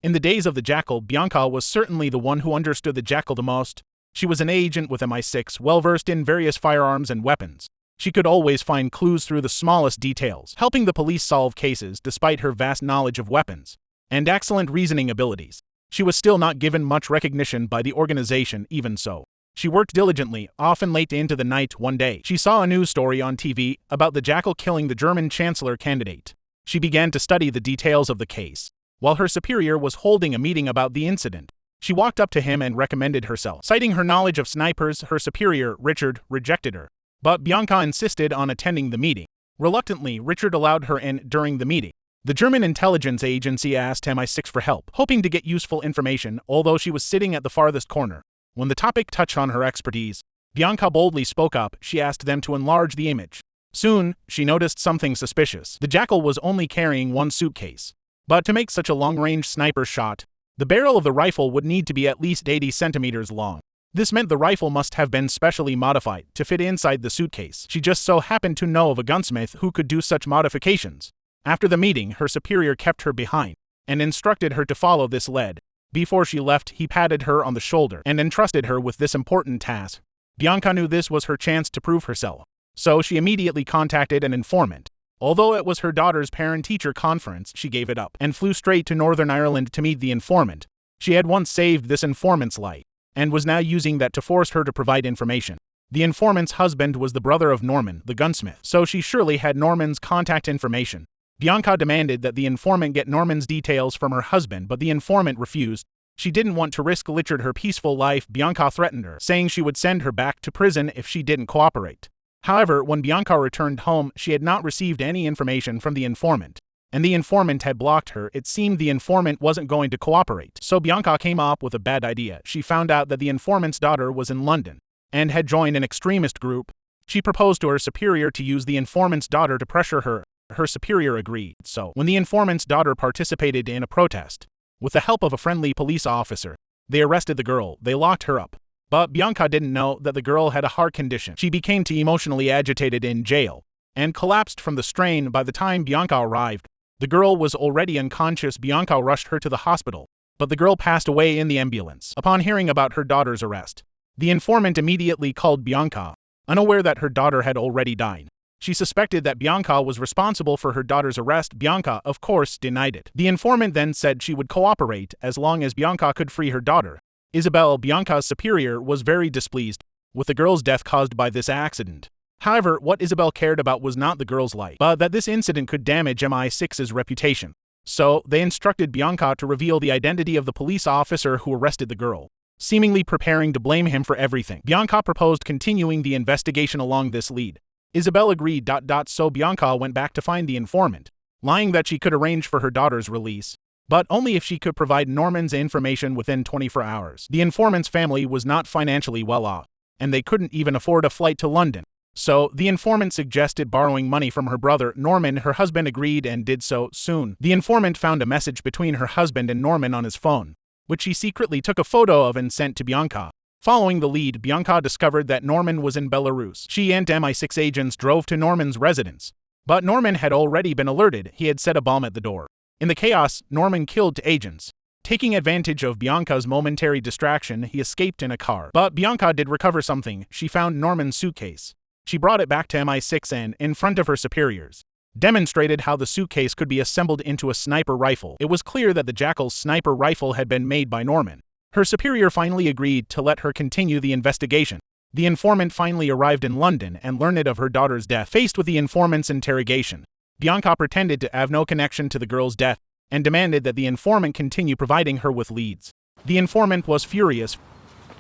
In the days of the Jackal, Bianca was certainly the one who understood the Jackal the most. She was an agent with MI6, well-versed in various firearms and weapons. She could always find clues through the smallest details, helping the police solve cases despite her vast knowledge of weapons and excellent reasoning abilities. She was still not given much recognition by the organization. Even so, she worked diligently, often late into the night. One day, she saw a news story on TV about the Jackal killing the German Chancellor candidate. She began to study the details of the case. While her superior was holding a meeting about the incident, she walked up to him and recommended herself. Citing her knowledge of snipers, her superior, Richard, rejected her. But Bianca insisted on attending the meeting. Reluctantly, Richard allowed her in during the meeting. The German intelligence agency asked MI6 for help, hoping to get useful information, although she was sitting at the farthest corner. When the topic touched on her expertise, Bianca boldly spoke up. She asked them to enlarge the image. Soon, she noticed something suspicious. The Jackal was only carrying one suitcase. But to make such a long-range sniper shot, the barrel of the rifle would need to be at least 80 centimeters long. This meant the rifle must have been specially modified to fit inside the suitcase. She just so happened to know of a gunsmith who could do such modifications. After the meeting, her superior kept her behind and instructed her to follow this lead. Before she left, he patted her on the shoulder and entrusted her with this important task. Bianca knew this was her chance to prove herself, so she immediately contacted an informant. Although it was her daughter's parent-teacher conference, she gave it up and flew straight to Northern Ireland to meet the informant. She had once saved this informant's life and was now using that to force her to provide information. The informant's husband was the brother of Norman, the gunsmith, so she surely had Norman's contact information. Bianca demanded that the informant get Norman's details from her husband, but the informant refused. She didn't want to risk Richard her peaceful life. Bianca threatened her, saying she would send her back to prison if she didn't cooperate. However, when Bianca returned home, she had not received any information from the informant, and the informant had blocked her. It seemed the informant wasn't going to cooperate, so Bianca came up with a bad idea. She found out that the informant's daughter was in London and had joined an extremist group. She proposed to her superior to use the informant's daughter to pressure her. Her superior agreed, so when the informant's daughter participated in a protest, with the help of a friendly police officer, they arrested the girl. They locked her up. But Bianca didn't know that the girl had a heart condition. She became too emotionally agitated in jail and collapsed from the strain. By the time Bianca arrived, the girl was already unconscious. Bianca rushed her to the hospital, but the girl passed away in the ambulance. Upon hearing about her daughter's arrest, the informant immediately called Bianca, unaware that her daughter had already died. She suspected that Bianca was responsible for her daughter's arrest. Bianca, of course, denied it. The informant then said she would cooperate as long as Bianca could free her daughter. Isabel, Bianca's superior, was very displeased with the girl's death caused by this accident. However, what Isabel cared about was not the girl's life, but that this incident could damage MI6's reputation. So, they instructed Bianca to reveal the identity of the police officer who arrested the girl, seemingly preparing to blame him for everything. Bianca proposed continuing the investigation along this lead. Isabel agreed. So Bianca went back to find the informant, lying that she could arrange for her daughter's release, but only if she could provide Norman's information within 24 hours. The informant's family was not financially well off, and they couldn't even afford a flight to London. So, the informant suggested borrowing money from her brother, Norman. Her husband agreed and did so. Soon, the informant found a message between her husband and Norman on his phone, which she secretly took a photo of and sent to Bianca. Following the lead, Bianca discovered that Norman was in Belarus. She and MI6 agents drove to Norman's residence, but Norman had already been alerted. He had set a bomb at the door. In the chaos, Norman killed two agents. Taking advantage of Bianca's momentary distraction, he escaped in a car. But Bianca did recover something. She found Norman's suitcase. She brought it back to MI6 and, in front of her superiors, demonstrated how the suitcase could be assembled into a sniper rifle. It was clear that the Jackal's sniper rifle had been made by Norman. Her superior finally agreed to let her continue the investigation. The informant finally arrived in London and learned of her daughter's death. Faced with the informant's interrogation, Bianca pretended to have no connection to the girl's death and demanded that the informant continue providing her with leads. The informant was furious.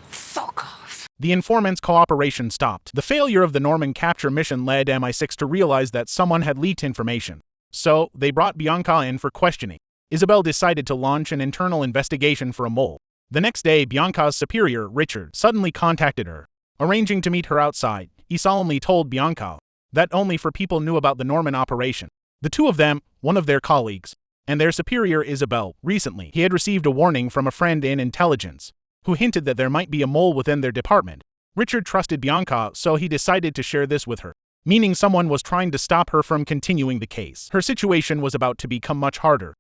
Fuck off. The informant's cooperation stopped. The failure of the Norman capture mission led MI6 to realize that someone had leaked information. So, they brought Bianca in for questioning. Isabel decided to launch an internal investigation for a mole. The next day, Bianca's superior, Richard, suddenly contacted her, arranging to meet her outside. He solemnly told Bianca that only 4 people knew about the Norman operation. The 2 of them, one of their colleagues, and their superior Isabel. Recently, he had received a warning from a friend in intelligence, who hinted that there might be a mole within their department. Richard trusted Bianca, so he decided to share this with her, meaning someone was trying to stop her from continuing the case. Her situation was about to become much harder.